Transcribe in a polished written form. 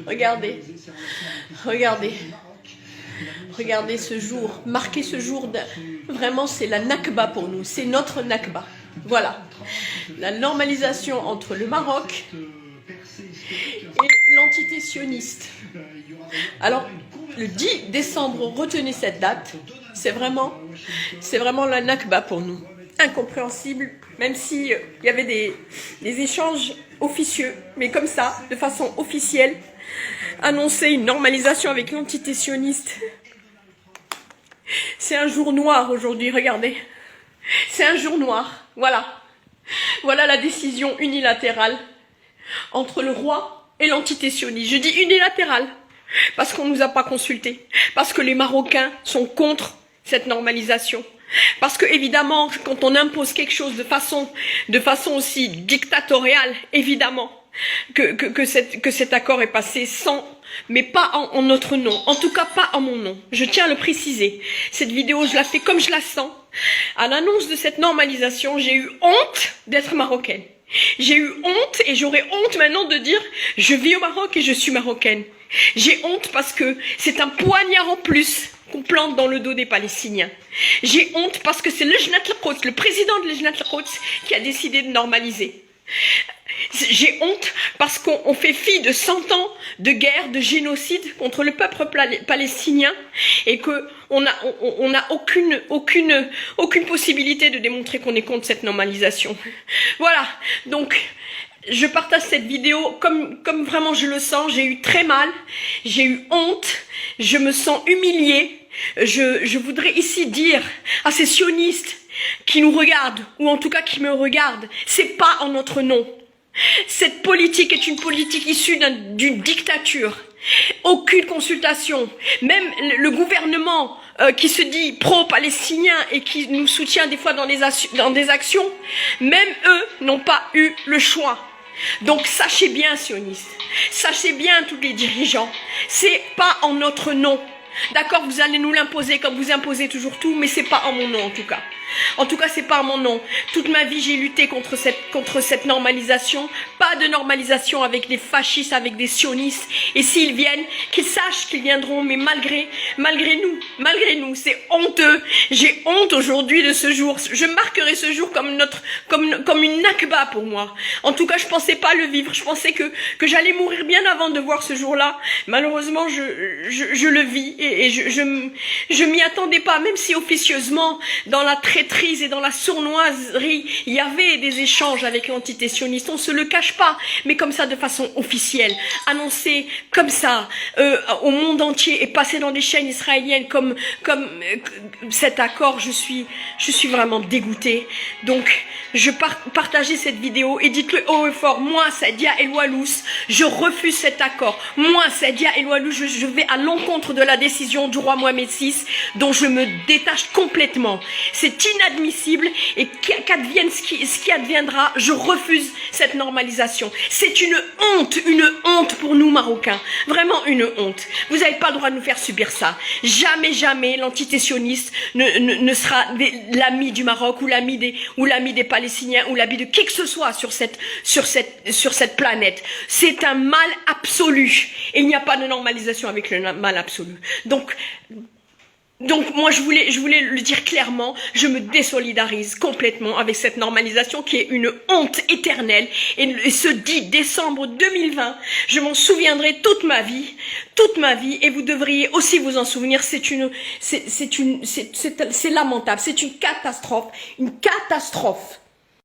Regardez, regardez, regardez ce jour, marquer ce jour, vraiment c'est la Nakba pour nous, c'est notre Nakba. Voilà, la normalisation entre le Maroc et l'entité sioniste. Alors, le 10 décembre, retenez cette date, c'est vraiment la Nakba pour nous. Incompréhensible, même s'il y avait des échanges officieux, mais comme ça, de façon officielle, annoncer une normalisation avec l'entité sioniste. C'est un jour noir aujourd'hui, regardez. C'est un jour noir, voilà. Voilà la décision unilatérale entre le roi et l'entité sioniste. Je dis unilatérale, parce qu'on ne nous a pas consultés, parce que les Marocains sont contre cette normalisation. Parce que évidemment, quand on impose quelque chose de façon aussi dictatoriale, évidemment, que cet accord est passé sans, mais pas en notre nom, en tout cas pas en mon nom. Je tiens à le préciser. Cette vidéo, je la fais comme je la sens. À l'annonce de cette normalisation, j'ai eu honte d'être marocaine. J'ai eu honte et j'aurais honte maintenant de dire je vis au Maroc et je suis marocaine. J'ai honte parce que c'est un poignard en plus qu'on plante dans le dos des Palestiniens. J'ai honte parce que c'est le président de Lejnat al-Quds qui a décidé de normaliser. J'ai honte parce qu'on fait fi de 100 ans de guerre, de génocide contre le peuple palestinien et qu'on n'a aucune possibilité de démontrer qu'on est contre cette normalisation. Voilà, donc je partage cette vidéo comme vraiment je le sens. J'ai eu très mal, j'ai eu honte, je me sens humiliée. Je voudrais ici dire à ces sionistes qui nous regardent, ou en tout cas qui me regardent, c'est pas en notre nom. Cette politique est une politique issue d'une dictature. Aucune consultation. Même le gouvernement qui se dit pro-palestinien et qui nous soutient des fois dans des actions, même eux n'ont pas eu le choix. Donc sachez bien, sionistes, sachez bien tous les dirigeants, c'est pas en notre nom. D'accord, vous allez nous l'imposer comme vous imposez toujours tout, mais c'est pas en mon nom en tout cas. En tout cas, c'est pas en mon nom. Toute ma vie, j'ai lutté contre cette normalisation. Pas de normalisation avec des fascistes, avec des sionistes. Et s'ils viennent, qu'ils sachent qu'ils viendront, mais malgré nous, c'est honteux. J'ai honte aujourd'hui de ce jour. Je marquerai ce jour comme une nakba pour moi. En tout cas, je pensais pas le vivre. Je pensais que j'allais mourir bien avant de voir ce jour-là. Malheureusement, je le vis et je m'y attendais pas, même si officieusement, dans la traîtrise et dans la sournoiserie, il y avait des échanges avec l'entité sioniste. On se le cache pas, mais comme ça, de façon officielle, annoncé comme ça au monde entier et passé dans des chaînes israéliennes comme cet accord. Je suis vraiment dégoûtée. Donc, je partageais cette vidéo et dites-le haut et fort. Moi, Sadia El-Walous, je refuse cet accord. Moi, Sadia El-Walous, je vais à l'encontre de la décision du roi Mohamed VI, dont je me détache complètement. C'est inadmissible et qu'advienne ce qui adviendra, je refuse cette normalisation. C'est une honte pour nous Marocains, vraiment une honte. Vous n'avez pas le droit de nous faire subir ça. Jamais l'entité sioniste ne sera l'ami du Maroc ou l'ami des Palestiniens ou l'ami de qui que ce soit sur cette planète. C'est un mal absolu et il n'y a pas de normalisation avec le mal absolu. Donc moi je voulais le dire clairement, je me désolidarise complètement avec cette normalisation qui est une honte éternelle et ce 10 décembre 2020, je m'en souviendrai toute ma vie et vous devriez aussi vous en souvenir. C'est lamentable, c'est une catastrophe